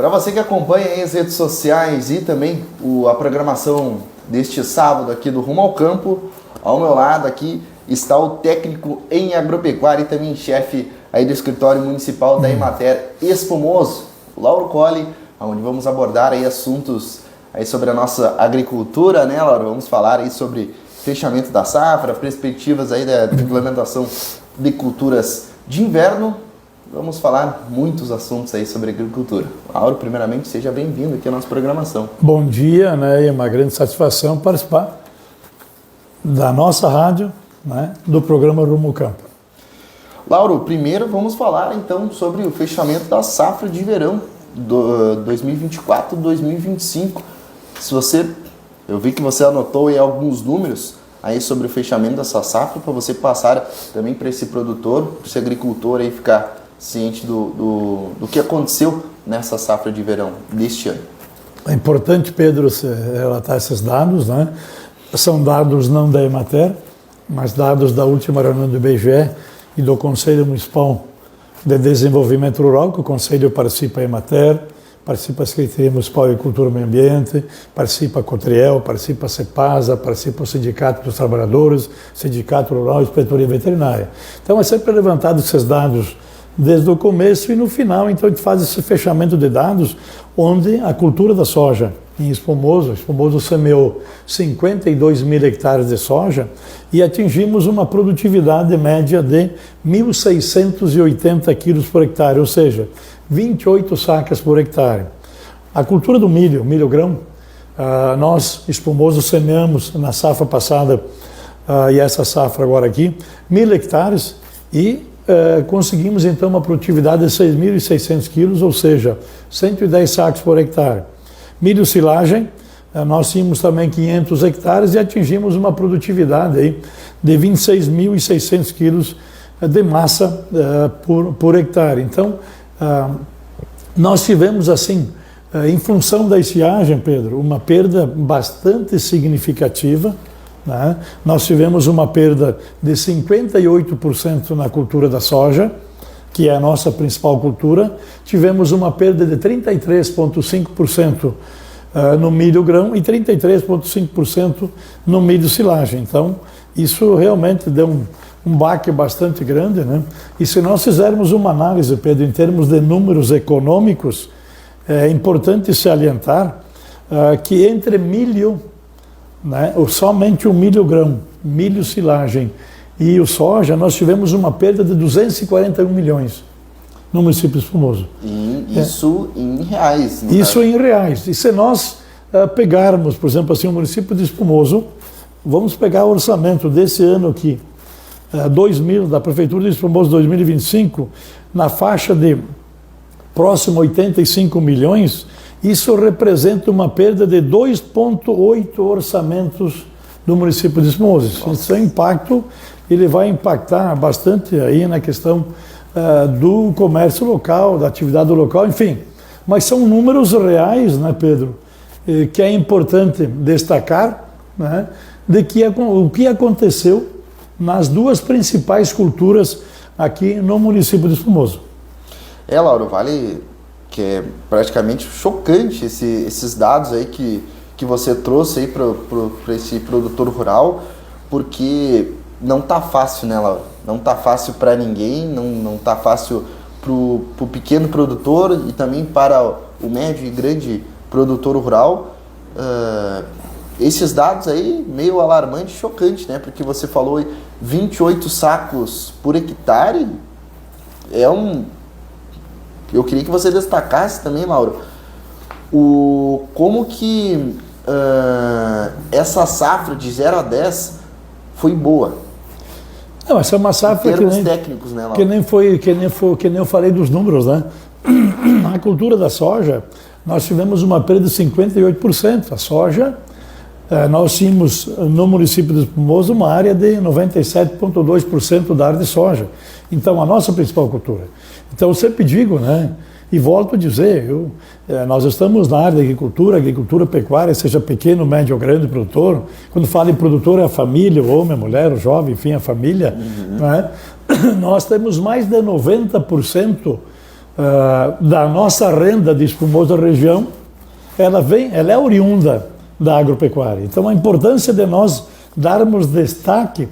Para você que acompanha aí as redes sociais e também a programação deste sábado aqui do Rumo ao Campo, ao meu lado aqui está o técnico em agropecuária e também chefe aí do escritório municipal da Emater Espumoso, Lauro Colli, onde vamos abordar aí assuntos aí sobre a nossa agricultura, né, Lauro? Vamos falar aí sobre fechamento da safra, perspectivas aí da implementação de culturas de inverno. Vamos falar muitos assuntos aí sobre agricultura. Lauro, primeiramente, seja bem-vindo aqui à nossa programação. Bom dia, né? É uma grande satisfação participar da nossa rádio, né? Do programa Rumo ao Campo. Lauro, primeiro vamos falar então sobre o fechamento da safra de verão do 2024-2025. Eu vi que você anotou aí alguns números aí sobre o fechamento dessa safra para você passar também para esse produtor, para esse agricultor aí ficar ciente do que aconteceu nessa safra de verão deste ano. É importante, Pedro, relatar esses dados, né? São dados não da Emater, mas dados da última reunião do IBGE e do Conselho Municipal de Desenvolvimento Rural, que o Conselho participa a Emater, participa a Secretaria Municipal de Agricultura e Meio Ambiente, participa a Cotriel, participa a Cepasa, participa o Sindicato dos Trabalhadores, Sindicato Rural e Inspetoria Veterinária. Então é sempre levantado esses dados desde o começo e no final, então a gente faz esse fechamento de dados, onde a cultura da soja em Espumoso semeou 52 mil hectares de soja e atingimos uma produtividade média de 1.680 quilos por hectare, ou seja, 28 sacas por hectare. A cultura do milho grão, nós, Espumoso, semeamos na safra passada e essa safra agora aqui, 1.000 hectares e conseguimos então uma produtividade de 6.600 quilos, ou seja, 110 sacos por hectare. Milho silagem, nós tínhamos também 500 hectares e atingimos uma produtividade aí de 26.600 quilos de massa por hectare. Então, nós tivemos assim, em função da estiagem, Pedro, uma perda bastante significativa, né? Nós tivemos uma perda de 58% na cultura da soja, que é a nossa principal cultura. Tivemos uma perda de 33,5% no milho grão e 33,5% no milho silagem. Então, isso realmente deu um baque bastante grande, né? E se nós fizermos uma análise, Pedro, em termos de números econômicos, é importante salientar que entre milho, né, somente o milho grão, milho silagem e o soja, nós tivemos uma perda de 241 milhões no município de Espumoso. Isso em reais. Isso em reais. E se nós pegarmos, por exemplo, assim, o município de Espumoso, vamos pegar o orçamento desse ano aqui, da Prefeitura de Espumoso 2025, na faixa de próximo a 85 milhões, isso representa uma perda de 2,8 orçamentos do município de Espumoso. Esse impacto, ele vai impactar bastante aí na questão do comércio local, da atividade local, enfim. Mas são números reais, né, Pedro, que é importante destacar, né, de que o que aconteceu nas duas principais culturas aqui no município de Espumoso. Lauro, vale que é praticamente chocante esses dados aí que você trouxe aí para esse produtor rural, porque não tá fácil, né, Lauro? Não tá fácil para ninguém, não tá fácil pro pequeno produtor e também para o médio e grande produtor rural. Esses dados aí meio alarmante, chocante, né? Porque você falou 28 sacos por hectare, Eu queria que você destacasse também, Lauro, como que essa safra de 0 a 10 foi boa. Não, essa é uma safra técnicos, né, Lauro? que nem eu falei dos números, né? Na cultura da soja, nós tivemos uma perda de 58%. A soja, nós tínhamos no município de Espumoso uma área de 97,2% da área de soja. Então, a nossa principal cultura. Então, eu sempre digo, né, e volto a dizer, nós estamos na área da agricultura, pecuária, seja pequeno, médio ou grande produtor. Quando falo em produtor, é a família, o homem, a mulher, o jovem, enfim, a família. Né? Nós temos mais de 90% da nossa renda de Espumoso Região, ela é oriunda da agropecuária. Então, a importância de nós darmos destaque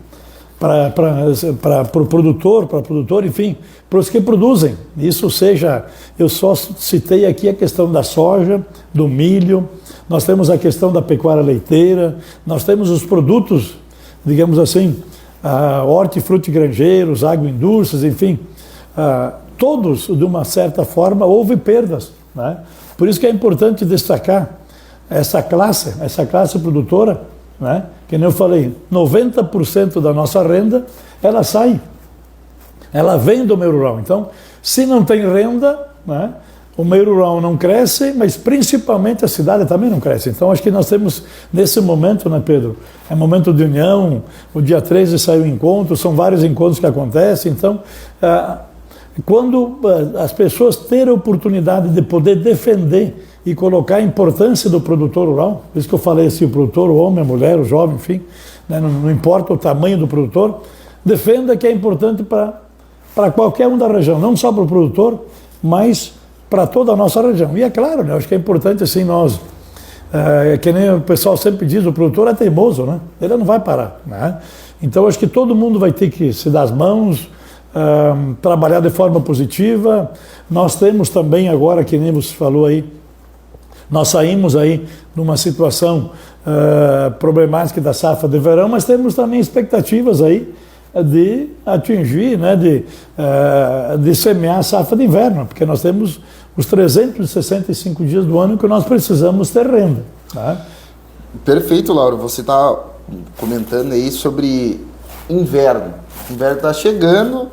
para o produtor, enfim, para os que produzem. Isso seja, eu só citei aqui a questão da soja, do milho, nós temos a questão da pecuária leiteira, nós temos os produtos, digamos assim, hortifrutigranjeiros, agroindústrias, enfim, todos, de uma certa forma, houve perdas, né? Por isso que é importante destacar essa classe produtora, né? Que nem eu falei, 90% da nossa renda, ela vem do meio rural. Então, se não tem renda, né, o meio rural não cresce, mas principalmente a cidade também não cresce. Então, acho que nós temos, nesse momento, né, Pedro, é momento de união, o dia 13 saiu o encontro, são vários encontros que acontecem. Então, quando as pessoas terem a oportunidade de poder defender e colocar a importância do produtor rural, por isso que eu falei assim, o produtor, o homem, a mulher, o jovem, enfim, né, não importa o tamanho do produtor, defenda que é importante para qualquer um da região, não só para o produtor, mas para toda a nossa região. E é claro, né, acho que é importante assim nós, que nem o pessoal sempre diz, o produtor é teimoso, né? Ele não vai parar, né? Então acho que todo mundo vai ter que se dar as mãos, trabalhar de forma positiva. Nós temos também agora, que nem você falou aí, nós saímos aí numa situação problemática da safra de verão, mas temos também expectativas aí de atingir, né, de semear a safra de inverno, porque nós temos os 365 dias do ano que nós precisamos ter renda, tá? Perfeito, Lauro. Você está comentando aí sobre inverno. O inverno está chegando,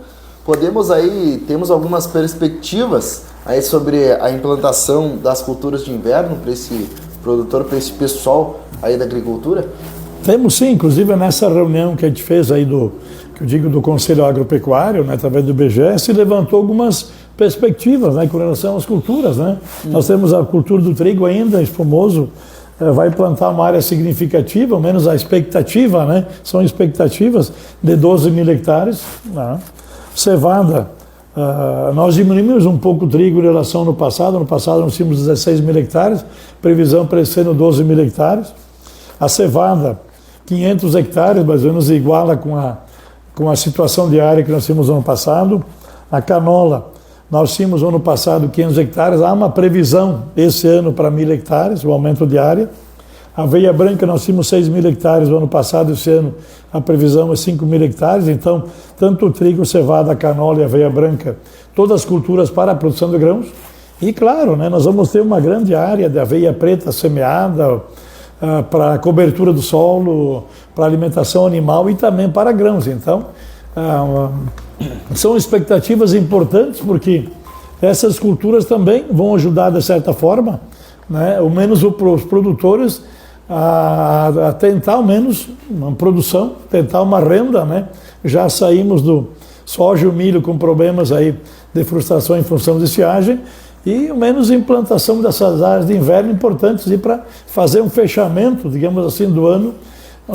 temos algumas perspectivas aí sobre a implantação das culturas de inverno para esse produtor, para esse pessoal aí da agricultura? Temos sim, inclusive nessa reunião que a gente fez aí do Conselho Agropecuário, né, através do IBGE, se levantou algumas perspectivas, né, com relação às culturas, né? Nós temos a cultura do trigo ainda, Espumoso vai plantar uma área significativa, ao menos a expectativa, né, são expectativas de 12 mil hectares, né? Cevada, nós diminuímos um pouco o trigo em relação ao ano passado nós tínhamos 16 mil hectares, previsão para esse ano 12 mil hectares. A cevada, 500 hectares, mais ou menos iguala com a situação de área que nós tínhamos no ano passado. A canola, nós tínhamos no ano passado 500 hectares, há uma previsão esse ano para 1.000 hectares, o aumento de área. A aveia branca, nós tínhamos 6 mil hectares no ano passado, esse ano a previsão é 5 mil hectares, então tanto o trigo, cevada, a canola e a aveia branca, todas as culturas para a produção de grãos. E claro, né, nós vamos ter uma grande área de aveia preta semeada, para a cobertura do solo, para a alimentação animal e também para grãos. Então, são expectativas importantes, porque essas culturas também vão ajudar, de certa forma, né, ao menos os produtores a tentar, ao menos, uma produção, tentar uma renda, né? Já saímos do soja e o milho com problemas aí de frustração em função de estiagem, e ao menos implantação dessas áreas de inverno importantes e para fazer um fechamento, digamos assim, do ano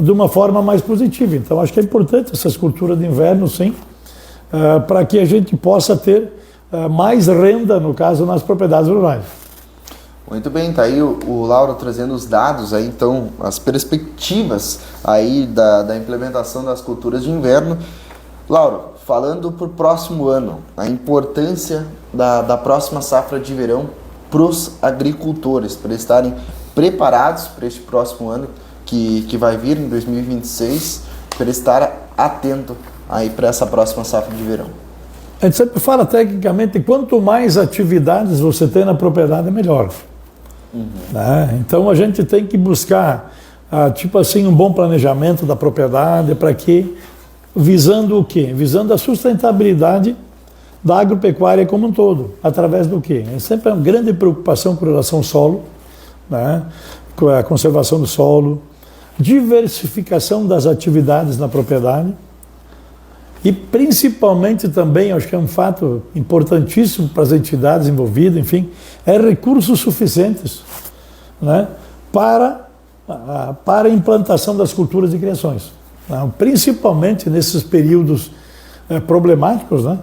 de uma forma mais positiva. Então, acho que é importante essas culturas de inverno, sim, para que a gente possa ter mais renda, no caso, nas propriedades rurais. Muito bem, tá aí o Lauro trazendo os dados, aí, então, as perspectivas aí da implementação das culturas de inverno. Lauro, falando para o próximo ano, a importância da próxima safra de verão para os agricultores, para estarem preparados para este próximo ano que vai vir em 2026, para estar atento aí para essa próxima safra de verão. A gente sempre fala tecnicamente, quanto mais atividades você tem na propriedade, melhor. Né? Então a gente tem que buscar, tipo assim, um bom planejamento da propriedade, para que, visando o quê? Visando a sustentabilidade da agropecuária como um todo. Através do quê? É sempre uma grande preocupação com relação ao solo, né? Com a conservação do solo, diversificação das atividades na propriedade e principalmente também, acho que é um fato importantíssimo para as entidades envolvidas, enfim, é recursos suficientes, né? para a implantação das culturas e criações. Principalmente nesses períodos problemáticos, né?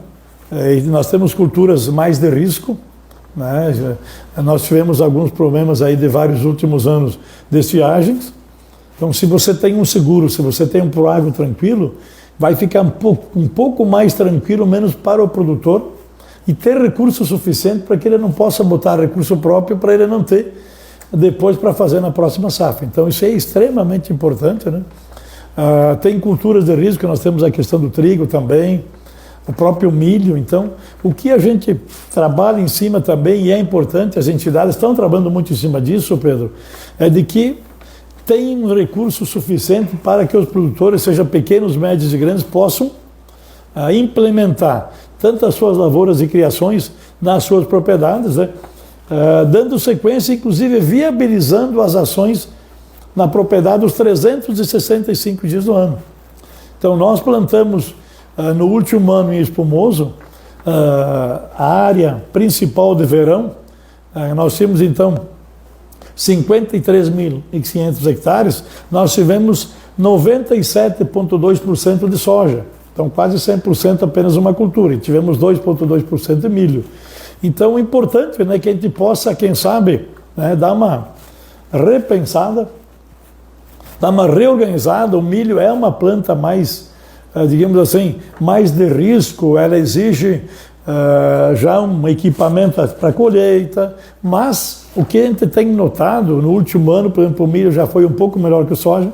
E nós temos culturas mais de risco, né? Nós tivemos alguns problemas aí de vários últimos anos de estiagens. Então, se você tem um seguro, se você tem um proágio tranquilo, vai ficar um pouco mais tranquilo, menos para o produtor, e ter recurso suficiente para que ele não possa botar recurso próprio para ele não ter depois para fazer na próxima safra. Então, isso é extremamente importante, né? Tem culturas de risco, nós temos a questão do trigo também, o próprio milho. Então, o que a gente trabalha em cima também, e é importante, as entidades estão trabalhando muito em cima disso, Pedro, é de que tem um recurso suficiente para que os produtores, sejam pequenos, médios e grandes, possam implementar tanto as suas lavouras e criações nas suas propriedades, né? Dando sequência, inclusive viabilizando as ações na propriedade os 365 dias do ano. Então, nós plantamos no último ano em Espumoso, a área principal de verão, nós tínhamos então 53.500 hectares, nós tivemos 97,2% de soja. Então, quase 100% apenas uma cultura, e tivemos 2,2% de milho. Então, é importante, né, que a gente possa, quem sabe, né, dar uma repensada, dar uma reorganizada. O milho é uma planta mais, digamos assim, mais de risco, ela exige já um equipamento para colheita, mas o que a gente tem notado no último ano, por exemplo, o milho já foi um pouco melhor que o soja,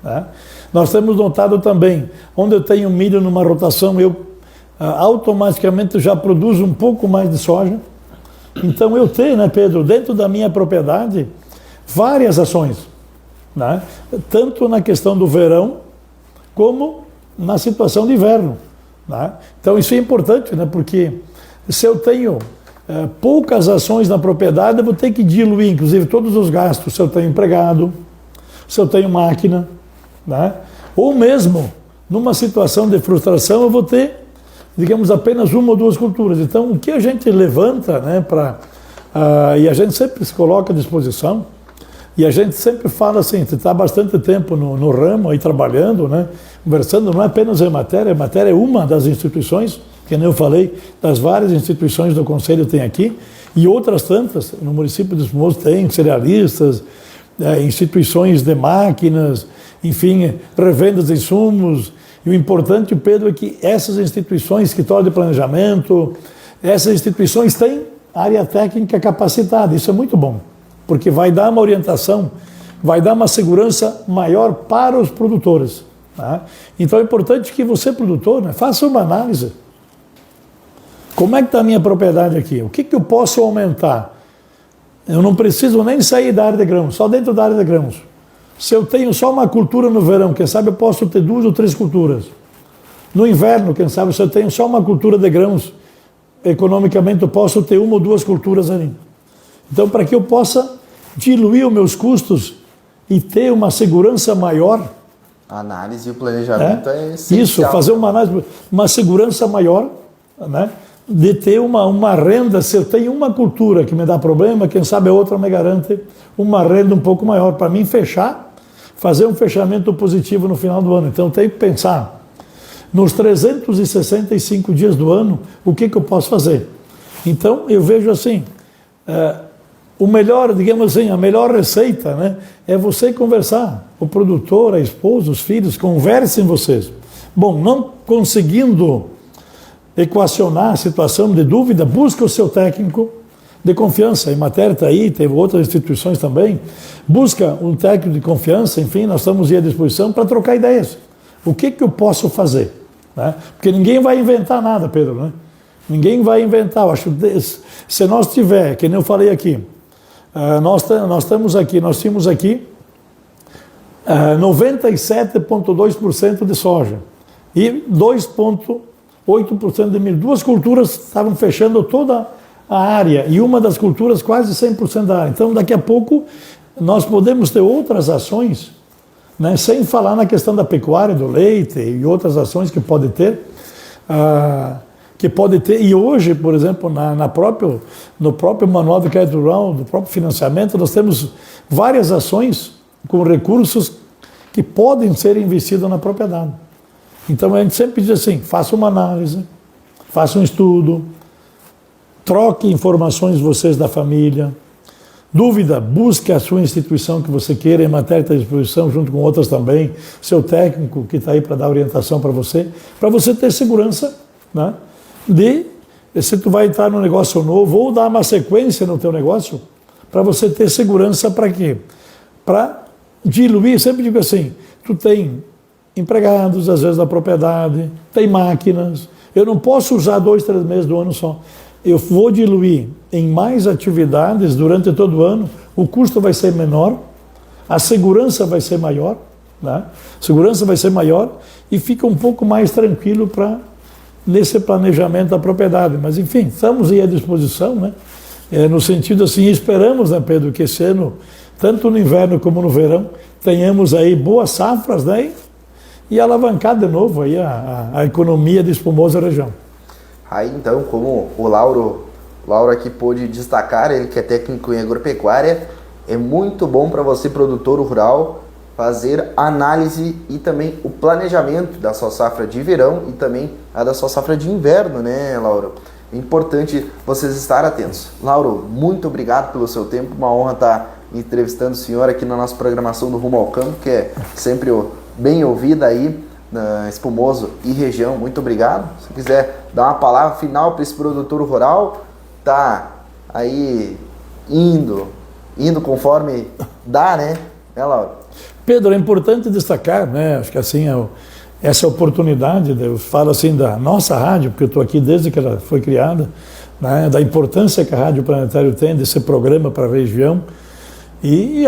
né? Nós temos notado também, onde eu tenho milho numa rotação, eu automaticamente já produzo um pouco mais de soja. Então eu tenho, né, Pedro, dentro da minha propriedade, várias ações, né? Tanto na questão do verão, como na situação de inverno, né? Então isso é importante, né? Porque se eu tenho poucas ações na propriedade, eu vou ter que diluir, inclusive, todos os gastos, se eu tenho empregado, se eu tenho máquina, né? Ou mesmo, numa situação de frustração, eu vou ter, digamos, apenas uma ou duas culturas. Então, o que a gente levanta, né, e a gente sempre se coloca à disposição, e a gente sempre fala assim, você está há bastante tempo no ramo aí trabalhando, né, conversando, não é apenas a Emater é uma das instituições, que nem eu falei, das várias instituições do Conselho tem aqui, e outras tantas, no município de Espumoso tem cerealistas, instituições de máquinas, enfim, revendas de insumos. E o importante, Pedro, é que essas instituições, escritório de planejamento, essas instituições têm área técnica capacitada. Isso é muito bom, porque vai dar uma orientação, vai dar uma segurança maior para os produtores, tá? Então é importante que você, produtor, né, faça uma análise. Como é que está a minha propriedade aqui? O que eu posso aumentar? Eu não preciso nem sair da área de grãos, só dentro da área de grãos. Se eu tenho só uma cultura no verão, quem sabe eu posso ter 2 ou 3 culturas. No inverno, quem sabe, se eu tenho só uma cultura de grãos, economicamente eu posso ter 1 ou 2 culturas ali. Então, para que eu possa diluir os meus custos e ter uma segurança maior... A análise e o planejamento é essencial. Isso, fazer uma análise, uma segurança maior, né, de ter uma renda. Se eu tenho uma cultura que me dá problema, quem sabe a outra me garante uma renda um pouco maior para mim fazer um fechamento positivo no final do ano. Então eu tenho que pensar nos 365 dias do ano, o que eu posso fazer. Então eu vejo assim, o melhor, digamos assim, a melhor receita, né, é você conversar. O produtor, a esposa, os filhos, conversem vocês. Bom, não conseguindo equacionar a situação de dúvida, busca o seu técnico de confiança. A Emater está aí, teve outras instituições também. Busca um técnico de confiança, enfim, nós estamos aí à disposição para trocar ideias. O que eu posso fazer? Né? Porque ninguém vai inventar nada, Pedro, né? Ninguém vai inventar. Eu acho que se nós tiver, que nem eu falei aqui, nós tínhamos aqui 97,2% de soja e 2,8% de milho. 2 culturas estavam fechando toda a área e uma das culturas quase 100% da área. Então, daqui a pouco, nós podemos ter outras ações, né, sem falar na questão da pecuária, do leite e outras ações que pode ter. E hoje, por exemplo, no próprio Manual do Crédito Rural, do próprio financiamento, nós temos várias ações com recursos que podem ser investidos na propriedade. Então a gente sempre diz assim, faça uma análise, faça um estudo, troque informações vocês da família. Dúvida, busque a sua instituição que você queira, em matéria de disposição, junto com outras também, seu técnico que está aí para dar orientação para você ter segurança, né, se tu vai entrar num negócio novo ou dar uma sequência no teu negócio, para você ter segurança para quê? Para diluir, sempre digo assim, tu tem empregados, às vezes da propriedade, tem máquinas, eu não posso usar 2, 3 meses do ano só. Eu vou diluir em mais atividades durante todo o ano, o custo vai ser menor, a segurança vai ser maior, né? Segurança vai ser maior e fica um pouco mais tranquilo nesse planejamento da propriedade. Mas enfim, estamos aí à disposição, né? No sentido assim, esperamos, né, Pedro, que esse ano, tanto no inverno como no verão, tenhamos aí boas safras, né? E alavancar de novo aí a economia de Espumoso região. Aí então, como o Lauro aqui pôde destacar, ele que é técnico em agropecuária, é muito bom para você, produtor rural, fazer análise e também o planejamento da sua safra de verão e também a da sua safra de inverno, né, Lauro? É importante vocês estarem atentos. Lauro, muito obrigado pelo seu tempo, uma honra estar entrevistando o senhor aqui na nossa programação do Rumo ao Campo, que é sempre bem ouvida aí, na Espumoso e região. Muito obrigado. Se quiser dar uma palavra final para esse produtor rural, tá aí indo conforme dá, né, Laura? Pedro, é importante destacar, né, acho que assim, essa oportunidade, eu falo assim da nossa rádio, porque eu estou aqui desde que ela foi criada, né, da importância que a Rádio Planetário tem desse programa para a região, e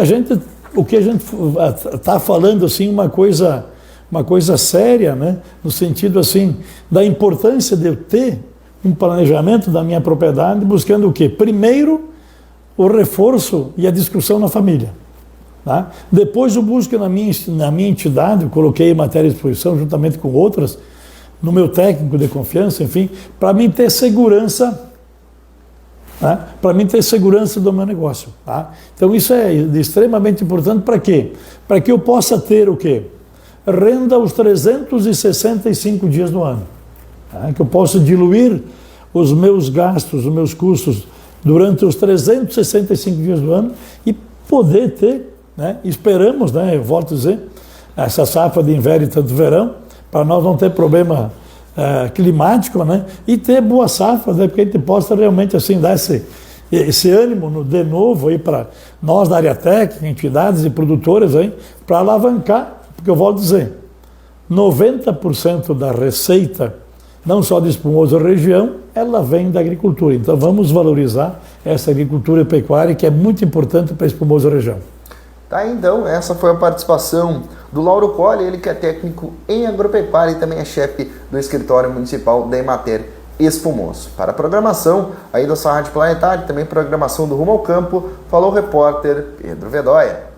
o que a gente está falando assim, uma coisa séria, né? No sentido assim, da importância de eu ter um planejamento da minha propriedade, buscando o quê? Primeiro, o reforço e a discussão na família. Tá? Depois eu busco na minha entidade, eu coloquei matéria de exposição juntamente com outras, no meu técnico de confiança, enfim, para mim ter segurança, tá? Para mim ter segurança do meu negócio. Tá? Então isso é extremamente importante para quê? Para que eu possa ter o quê? Renda os 365 dias do ano. Tá? Que eu possa diluir os meus gastos, os meus custos durante os 365 dias do ano e poder ter, né? Esperamos, né? Eu volto a dizer, essa safra de inverno e tanto verão, para nós não ter problema climático, né? E ter boa safra, né? Porque a gente possa realmente assim dar esse ânimo de novo aí para nós da área técnica, entidades e produtores aí, para alavancar. Porque eu volto a dizer, 90% da receita, não só de Espumoso região, ela vem da agricultura. Então vamos valorizar essa agricultura e pecuária que é muito importante para Espumoso região. Tá, então, essa foi a participação do Lauro Colli, ele que é técnico em agropecuária e também é chefe do escritório municipal da Emater Espumoso. Para a programação aí da sua Rádio Planetária, também programação do Rumo ao Campo, falou o repórter Pedro Vedóia.